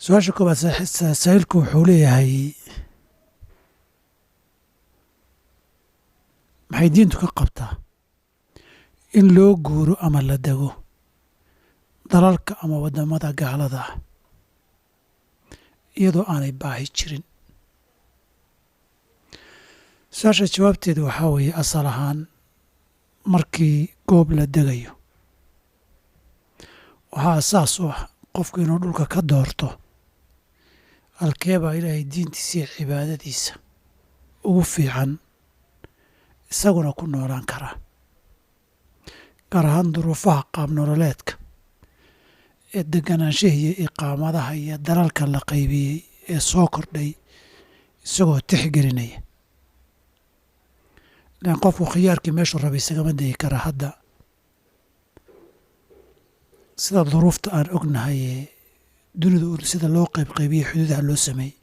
su-aasha koobaad saa'ilku wuxuu leeyahay maxay diintu ka qabtaa in loo guuro ama la dego dalalka ama waddamada gaalada ah iyadoo aanay baahi jirin. su-aasha jawaabteeda waxaa weeye asal ahaan markii goob la degayo waxaa asaas u ah qofku inuu dhulka ka doorto halkee baa ilaahay diintiisa iyo cibaadadiisa ugu fiican isaguna ku noolaan karaa, gaar ahaan duruufaha qaab nololeedka ee deganaanshaha iyo iqaamadaha iyo dalalka la qaybiyey ee soo kordhay isagoo tixgelinaya. ilaan qofku khiyaarkii meeshuu raba isagama degi karaa hadda sida duruufta aan ognahay ee dunida sida loo qaybqaybiyey xuduudaha loo sameeyey.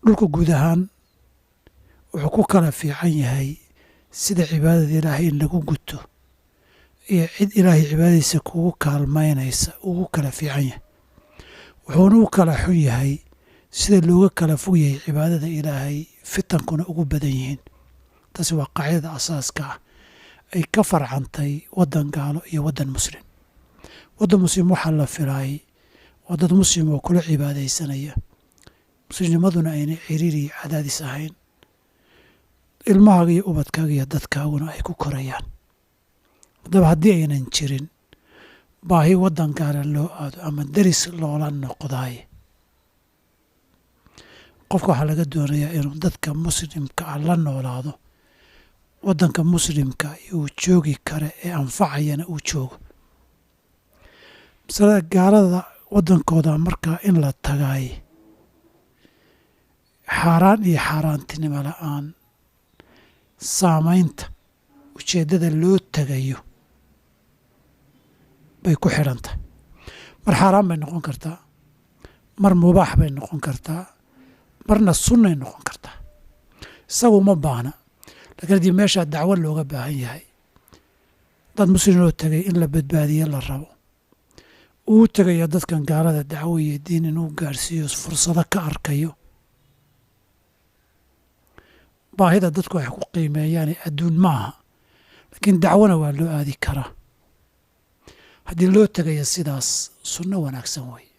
dhulka guud ahaan wuxuu ku kala fiican yahay sida cibaadada ilaahay in lagu guto iyo cid ilaahay cibaadadiisa kugu kaalmaynaysa ugu kala fiican yahay, wuxuuna u kala xun yahay sida looga kala fog yahay cibaadada ilaahay fitankuna ugu badan yihiin. taasi waa qaacidada asaaska ah ay ka farcantay waddan gaalo iyo waddan muslim. waddan muslim waxaa la filaayay waa dad muslim oo kula cibaadaysanaya, muslimnimaduna aynay ciriiri iyo cadaadis ahayn, ilmahaaga iyo ubadkaaga iyo dadkaaguna ay ku korayaan. haddaba haddii aynan jirin baahi waddan gaala loo aado ama deris loola noqdaaye qofka waxaa laga doonayaa inuu dadka muslimka ah la noolaado, waddanka muslimka uu joogi kara ee anfacayana uu joogo. masalada gaalada waddankooda markaa in la tagaaye xaaraan iyo xaaraantinimo la'aan saamaynta ujeeddada loo tagayo bay ku xidhan tahay. mar xaaraan bay noqon kartaa, mar mubaax bay noqon kartaa, marna sunnay noqon kartaa. isagu ma baahna, laakiin haddii meeshaa dacwo looga baahan yahay, dad muslim loo tegay in la badbaadiye la rabo, uu tegaya dadkan gaalada dacwo iyo diin inuu gaarhsiiyo fursado ka arkayo, baahida dadku ay ku qiimeeyaane adduun ma aha, laakiin dacwona waa loo aadi karaa. haddii loo tegaya sidaas sunno wanaagsan weeye.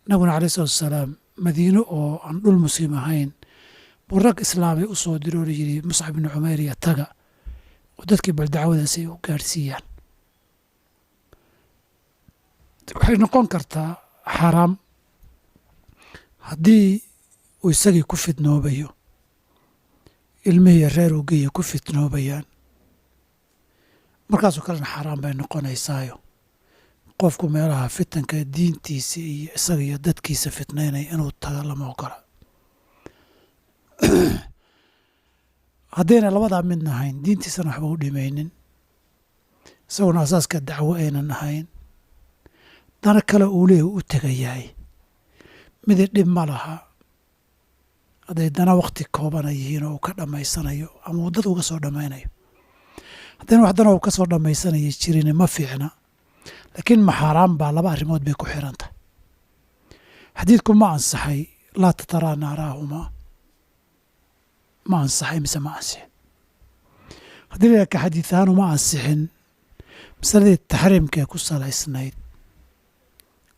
nabiguna alayh salatu wasalaam madiino oo aan dhul muslim ahayn buu rag islaamay u soo diroo la yidhi muscab ibnu cumayr iyo taga oo dadkii bal dacwadaas ay u gaarhsiiyaan. waxay noqon kartaa xaraam haddii uu isagii ku fitnoobayo, ilmihii reer uu geeya ku fitnoobayaan, markaasoo kalena xaaraan bay noqonaysaayo qofku meelaha fitanka diintiisa iyo isaga iyo dadkiisa fitnaynaya inuu taga lama ogola. haddayna labadaa midna ahayn, diintiisana waxba u dhimaynin, isaguna asaaska dacwo aynan ahayn, dana kale uu leeyahy u tegayahay midi dhib ma laha hadday dana wakti koobana yihiin oo uu ka dhammaysanayo ama uu dad uga soo dhammaynayo. haddayna wax dana uu ka soo dhammaysanaya jirin ma fiicna, laakiin ma xaaraan baa laba arrimood bay ku xiran tahay. xadiidku ma ansaxay laa tataraa naaraahumaa, ma ansaxay mise ma ansixin. haddii la yidhaha ka xadiid ahaanu ma ansixin, masaladii taxriimkaee ku salaysnayd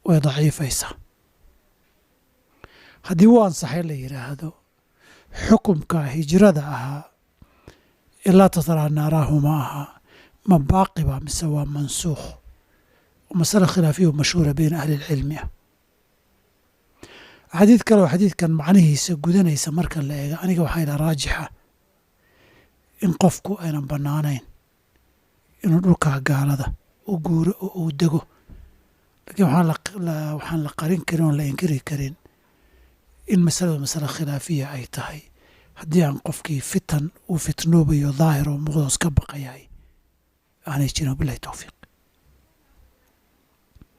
way daciifaysaa. haddii wuu ansaxay la yidhaahdo xukumka hijrada ahaa ee laa tataraa naaraahumaa ahaa ma baaqiba mise waa mansuukh, masale khilaafiya mashhuura bayna ahli ilcilmi ah. xadiid kale oo xadiidkan macnihiisa gudanaysa marka la eega aniga waxaa ila raajixa in qofku aynan bannaanayn inuu dhulkaa gaalada u guuro oo uu dego, laakiin waxaan la qarin karin oon la inkiri karin in masaladu masale khilaafiya ay tahay haddii aan qofkii fitan uu fitnoobayo daahir oo muuqdoos ka baqayahay aanay jirin. bilahi towfiiq.